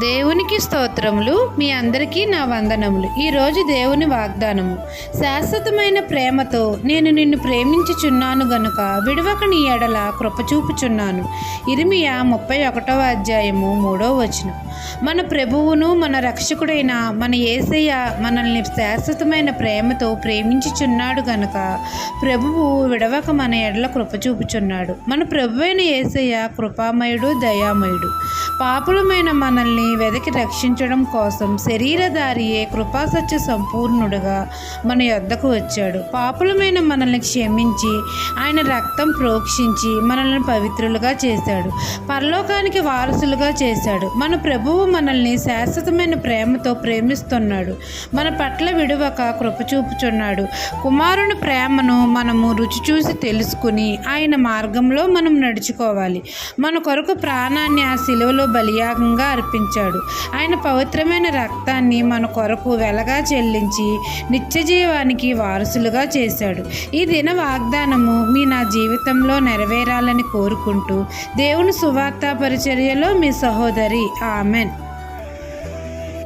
దేవునికి స్తోత్రములు. మీ అందరికీ నా వందనములు. ఈరోజు దేవుని వాగ్దానము. శాశ్వతమైన ప్రేమతో నేను నిన్ను ప్రేమించుచున్నాను గనుక విడవక నీ ఎడల కృపచూపుచున్నాను. ఇర్మియా 31వ అధ్యాయము 3వ వచనం. మన ప్రభువును మన రక్షకుడైన మన యేసయ్య మనల్ని శాశ్వతమైన ప్రేమతో ప్రేమించుచున్నాడు గనుక ప్రభువు విడవక మన ఎడల కృపచూపుచున్నాడు. మన ప్రభువైన యేసయ్య కృపామయుడు, దయామయుడు. పాపులమైన మనల్ని వెదకి రక్షించడం కోసం శరీరధారియే కృపాసత్య సంపూర్ణుడుగా మన యొద్దకు వచ్చాడు. పాపులమైన మనల్ని క్షమించి ఆయన రక్తం ప్రోక్షించి మనల్ని పవిత్రులుగా చేశాడు, పరలోకానికి వారసులుగా చేశాడు. మన ప్రభువు మనల్ని శాశ్వతమైన ప్రేమతో ప్రేమిస్తున్నాడు, మన పట్ల విడువక కృపచూపుచున్నాడు. కుమారుని ప్రేమను మనము రుచి చూసి తెలుసుకుని ఆయన మార్గంలో మనం నడుచుకోవాలి. మన కొరకు ప్రాణాన్ని ఆ శిలువలో బలియాగంగా అర్పించాడు. ఆయన పవిత్రమైన రక్తాన్ని మన కొరకు వెలగా చెల్లించి నిత్య జీవానికి వారసులుగా చేశాడు. ఈ దిన వాగ్దానము నా జీవితంలో నెరవేరాలని కోరుకుంటూ దేవుని సువార్త పరిచర్యలో మీ సహోదరి. ఆమెన్.